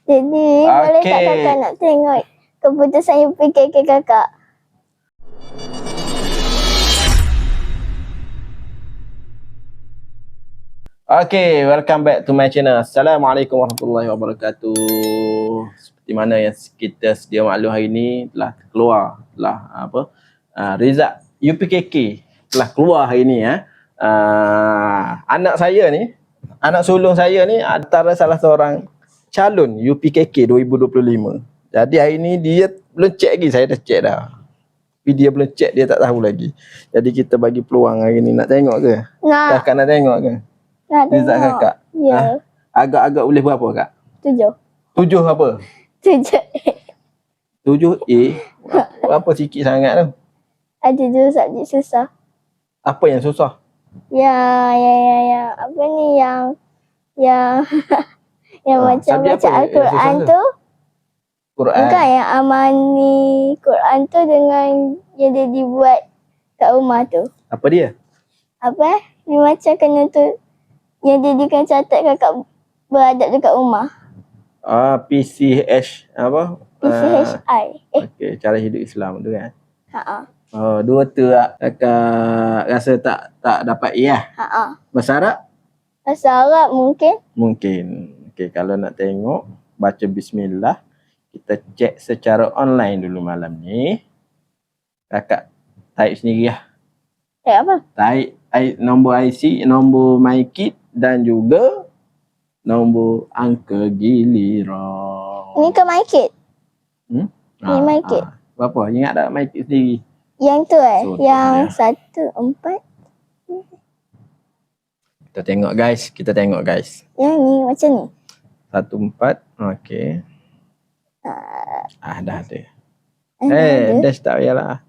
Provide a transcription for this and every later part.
Jadi, boleh tak kakak nak tengok keputusan UPKK kakak? Okay, welcome back to my channel. Assalamualaikum warahmatullahi wabarakatuh. Seperti mana yang kita sedia maklum, hari ini telah keluar result UPKK telah keluar hari ini ya. Anak saya ni, anak sulung saya ni antara salah seorang calon UPKK 2025. Jadi hari ni dia belum check lagi, saya dah check dah. Tapi dia belum check, dia tak tahu lagi. Jadi kita bagi peluang hari ni, nak tengok ke? Nak. Kakak nak tengok ke? Nak Result tengok. kakak? Ya. Agak-agak boleh berapa kak? 7. 7 apa? 7. 7A? Apa sikit sangat tu? Ada 2 subjek susah. Apa yang susah? Ya. Apa ni yang macam subjek baca apa yang Al-Quran susah tu? Quran. Bukan yang amani Quran tu dengan yang dia dibuat kat rumah tu. Apa dia? Apa? Ni macam kena tu yang dia kena catat kakak beradab dekat rumah. PCH apa? PCHI. Okey, cara hidup Islam tu kan. Ha. 2 tu kakak rasa tak dapat lah. Ha. Bahasa Arab? Bahasa Arab mungkin. Mungkin. Okey, kalau nak tengok baca bismillah, kita cek secara online dulu malam ni. Kakak type sendiri lah. Apa? Type nombor IC, nombor MyKit dan juga nombor angka giliran. Ni ke MyKit? Ni Ah, MyKit. Berapa? Ingat tak MyKit sendiri? Yang tu So, yang 1, 4. Kita tengok guys, Yang ni macam ni. 1, 4. Okey. Dah ada. Ada. Dash tak payahlah.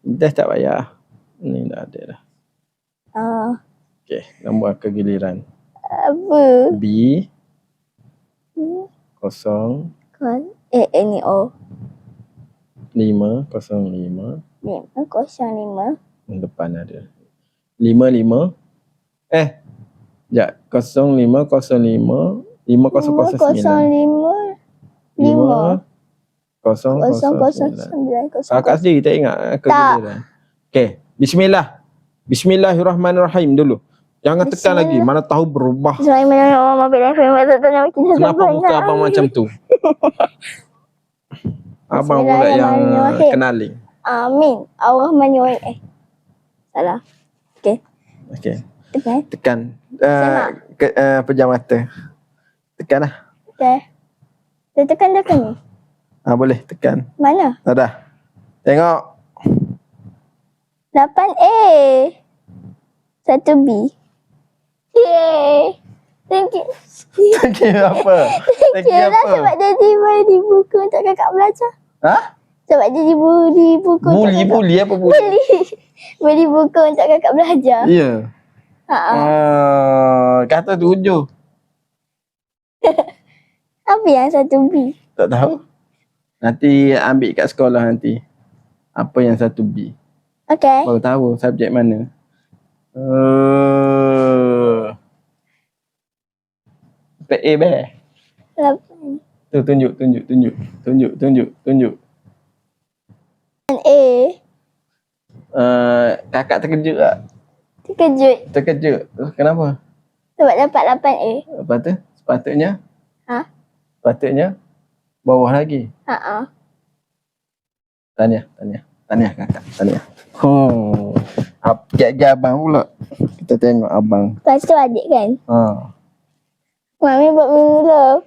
Dash tak payah. Ni dah ada dah. Okey, nombor angka giliran. Apa? B 0 Ni O. 505. 505. Depan ada 55. Sekejap. 0505 5009. 50009. Kakak sendiri tak ingat kegiliran? Okey, bismillah. Bismillahirrahmanirrahim dulu. Jangan tekan lagi, mana tahu berubah. Kenapa muka abang macam tu? Abang pula yang kenali. Amin. Ar-Rahmanir-Rahim. Salah. Okey. Tekan. Pejam mata. Tekan lah. Okey. Dia tekan ni. Boleh tekan. Mana? Dah. Tengok. 8A. 1B. Yeay. Thank you. Thank you apa? Thank you lah sebab jadi beli buku untuk kakak belajar. Sebab jadi beli buku. Buli apa buli? Beli buku untuk kakak belajar. Ya. Kata 7. Apa yang 1B? Tak tahu. Nanti ambil kat sekolah nanti. Apa yang 1B? Okey. Baru tahu subjek mana. A bear. 8. Tu tunjuk. 8A. Kakak terkejut tak? Terkejut. Kenapa? Sebab dapat 8A. Lepas tu sepatutnya? Sepatutnya bawah lagi. Tahniah kakak. Tahniah. Gap abang pula. Kita tengok abang. Lepas tu adik kan? Mami buat mula.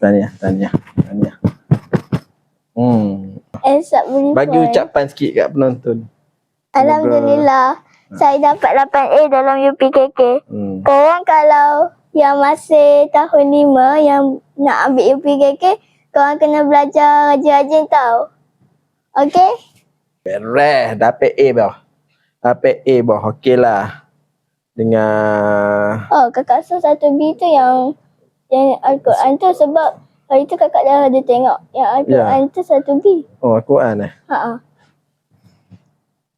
Tahniah. Esok beli Bagi phone. ucapan sikit kat penonton. Alhamdulillah. Saya dapat 8A dalam UPKK. Korang kalau yang masih tahun 5 yang nak ambil UPKK, korang kena belajar rajin-rajin tau. Okey? Beres. Dapat A bawah. Okey lah. Dengan Kakak rasa 1B tu yang Al-Quran tu sebab hari tu kakak dah ada tengok yang Al-Quran tu 1B. Al-Quran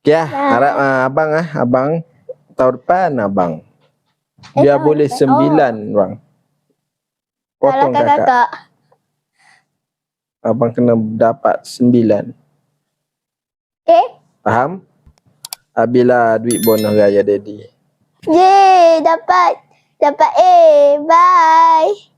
Okey lah. Harap abang tahun depan abang Biar tahun boleh depan. 9 bang. Potong Salahkan kakak. kakak. Abang kena dapat 9. Okay? Faham? Habislah duit bonus raya daddy. Yeay, dapat A. Bye.